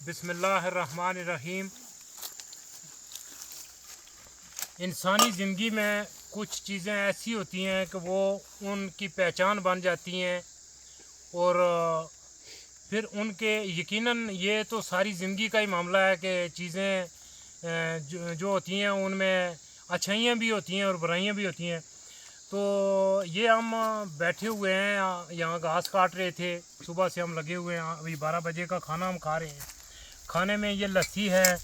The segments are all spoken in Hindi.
बिस्मिल्लाहिर्रहमानिर्रहीम। इंसानी ज़िंदगी में कुछ चीज़ें ऐसी होती हैं कि वो उनकी पहचान बन जाती हैं और फिर उनके यकीनन ये तो सारी ज़िंदगी का ही मामला है कि चीज़ें जो होती हैं उनमें अच्छाइयाँ भी होती हैं और बुराइयाँ भी होती हैं। तो ये हम बैठे हुए हैं, यहाँ घास काट रहे थे, सुबह से हम लगे हुए हैं। अभी 12 बजे का खाना हम खा रहे हैं। खाने में ये लस्सी है,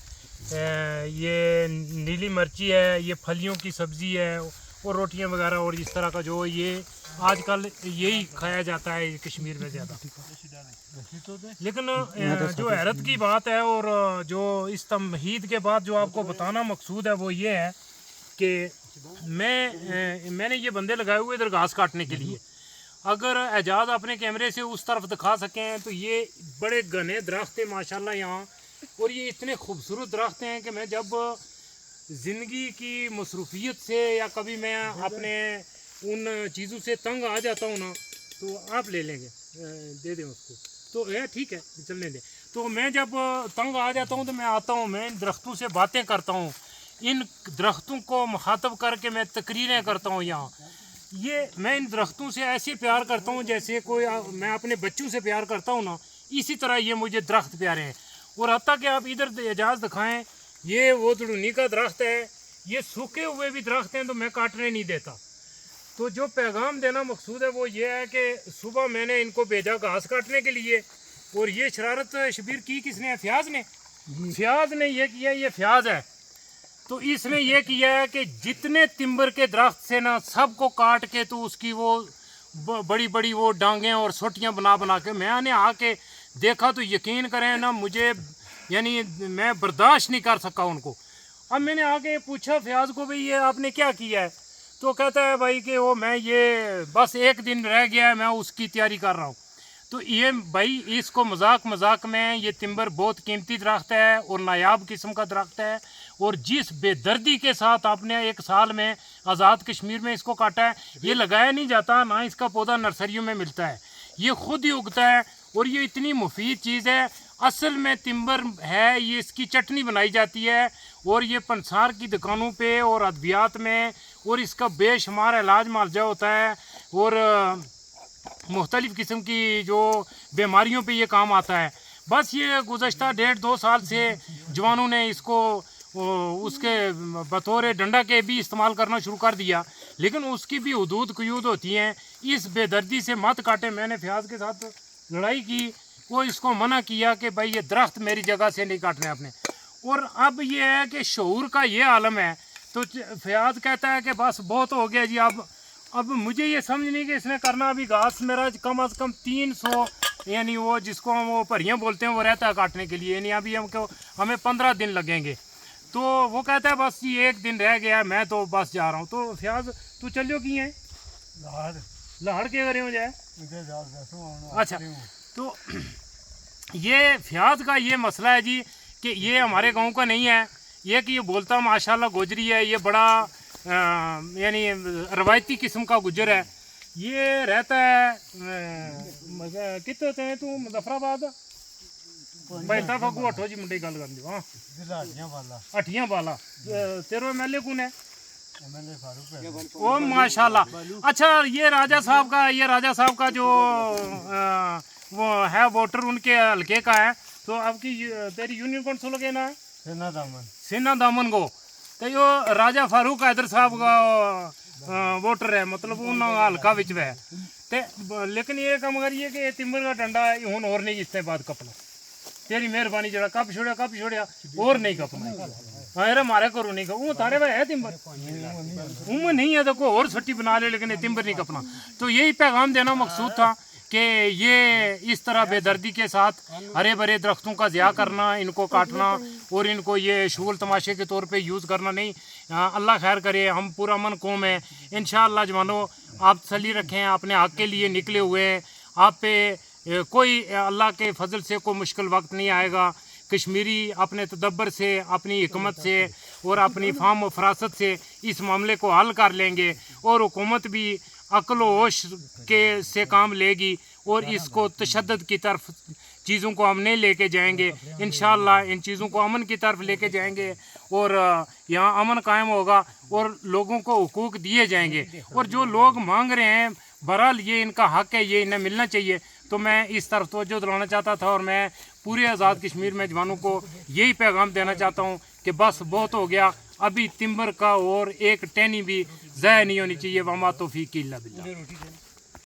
ये नीली मिर्ची है, ये फलियों की सब्ज़ी है और रोटियां वगैरह और इस तरह का जो ये आजकल यही खाया जाता है कश्मीर में ज़्यादा। लेकिन जो हैरत की बात है और जो इस तमहीद के बाद जो आपको बताना मकसूद है वो ये है कि मैंने ये बंदे लगाए हुए इधर घास काटने के लिए। अगर एजाज अपने कैमरे से उस तरफ दिखा सकें तो ये बड़े घने दरख्त हैं माशाल्लाह यहाँ, और ये इतने खूबसूरत दरख्त हैं कि मैं जब ज़िंदगी की मसरूफियत से या कभी मैं अपने उन चीज़ों से तंग आ जाता हूँ ना, तो आप ले लेंगे, दे दें उसको तो है, ठीक है, चलने दें। तो मैं जब तंग आ जाता हूँ तो मैं आता हूँ, मैं इन दरख्तों से बातें करता हूँ, इन दरख्तों को मुखातब करके मैं तकरीरें करता हूँ यहाँ। ये मैं इन दरख्तों से ऐसे प्यार करता हूँ जैसे कोई मैं अपने बच्चों से प्यार करता हूँ ना, इसी तरह ये मुझे दरख्त प्यारे हैं। और हत्ता कि आप इधर एजाज दिखाएं, ये वो दुड़ूनी का दरख्त है, ये सूखे हुए भी दरख्त हैं तो मैं काटने नहीं देता। तो जो पैगाम देना मकसूद है वो ये है कि सुबह मैंने इनको भेजा घास काटने के लिए, और ये शरारत शबीर की किसने? फ्याज ने। फ्याज ने ये किया, ये फ्याज है। तो इसने ये किया है कि जितने तिम्बर के दरख्त से ना सबको काट के तो उसकी वो बड़ी बड़ी वो डांगें और सोटियां बना बना के मैंने आके देखा तो यकीन करें ना, मुझे यानी मैं बर्दाश्त नहीं कर सका उनको। अब मैंने आके पूछा फ्याज को, भाई ये आपने क्या किया है? तो कहता है भाई कि वो मैं ये बस एक दिन रह गया है, मैं उसकी तैयारी कर रहा हूँ। तो ये भाई इसको मजाक मजाक में, ये तिम्बर बहुत कीमती दरख्त है और नायाब किस्म का दरख्त है, और जिस बेदर्दी के साथ आपने एक साल में आज़ाद कश्मीर में इसको काटा है, ये लगाया नहीं जाता, ना इसका पौधा नर्सरियों में मिलता है, ये खुद ही उगता है और ये इतनी मुफीद चीज़ है। असल में तिम्बर है, ये इसकी चटनी बनाई जाती है और ये पंसार की दुकानों पे और अद्वियात में, और इसका बेशुमार इलाज मुआवजा होता है और मुख्तलिफ़ किस्म की जो बीमारियों पे ये काम आता है। बस ये गुज़श्ता 1.5-2 साल से जवानों ने इसको उसके बतौर डंडा के भी इस्तेमाल करना शुरू कर दिया, लेकिन उसकी भी हदूद क़यूद होती हैं। इस बेदर्दी से मत काटे। मैंने फ्याज के साथ लड़ाई की, वो इसको मना किया कि भाई ये दरख्त मेरी जगह से नहीं काटने आपने। और अब ये है कि शऊर का ये आलम है, तो फ्याज कहता है कि बस बहुत हो गया जी। अब मुझे ये समझ नहीं कि इसने करना। अभी घास मेरा कम अज़ कम 300 यानी वो जिसको हम वो परियाँ बोलते हैं वो रहता है काटने के लिए, यानी अभी हमें 15 दिन लगेंगे। तो वो कहता है बस ये एक दिन रह गया, मैं तो बस जा रहा हूँ। तो फ्याज तू चलियो की है लाहड़ के करे हो जाए। अच्छा, तो ये फ्याज का ये मसला है जी कि ये हमारे गांव का नहीं है, ये कि ये बोलता माशाल्लाह गोजरी है, ये बड़ा यानी रवायती किस्म का गुजर है। ये रहता है कितने होते हैं तू मुजफ्फराबाद भाई तक अगू हटो जी, मुंडे गल कर लो। हाँ, हटियां वाला तेरो एमएलए कौन है? ओ माशाल्लाह। अच्छा, ये राजा साहब का जो वो है वोटर उनके हल्के का है। तो आपकी तेरी यूनियन कौन सा लगे ना? सेना दामन को। तो यो राजा फारूक हैदर साहब का वोटर है, मतलब उन हल्का विच है। ते लेकिन ये कम करिए कि तिम्बर का डंडा हूँ और नहीं इससे बाद कपना। तेरी मेहरबानी, जरा कप छोड़िया और नहीं कपना। अरे मारे करो नहीं वो तारे भाई है तिम्बर उम्र नहीं है तो कोई और छुट्टी बना ले, लेकिन तिम्बर नहीं कपना। तो यही पैगाम देना मकसूद था कि ये इस तरह बेदर्दी के साथ हरे भरे दरख्तों का ज़िया करना, इनको काटना और इनको ये शुगल तमाशे के तौर पे यूज़ करना नहीं। अल्लाह खैर करे, हम पूरा मन कौम है इंशाअल्लाह। जवानों, आप तसल्ली रखें, अपने हक़ के लिए निकले हुए हैं, आप पे कोई अल्लाह के फजल से कोई मुश्किल वक्त नहीं आएगा। कश्मीरी अपने तदब्बर से, अपनी हिकमत से और अपनी फाहम व फरासत से इस मामले को हल कर लेंगे, और हुकूमत भी अक्ल व होश के से काम लेगी और इसको तशद्दुद की तरफ चीज़ों को हम नहीं लेके जाएंगे। इंशाअल्लाह इन चीज़ों को अमन की तरफ लेके जाएंगे और यहाँ अमन कायम होगा और लोगों को हुकूक दिए जाएंगे। और जो लोग मांग रहे हैं बहरहाल ये इनका हक है, ये इन्हें मिलना चाहिए। तो मैं इस तरफ तवज्जो दिलाना चाहता था और मैं पूरे आज़ाद कश्मीर में जवानों को यही पैगाम देना चाहता हूँ कि बस बहुत हो गया, अभी तिम्बर का और एक टहनी भी ज़ाया नहीं होनी चाहिए। वमा तौफीक इल्ला बिल्लाह।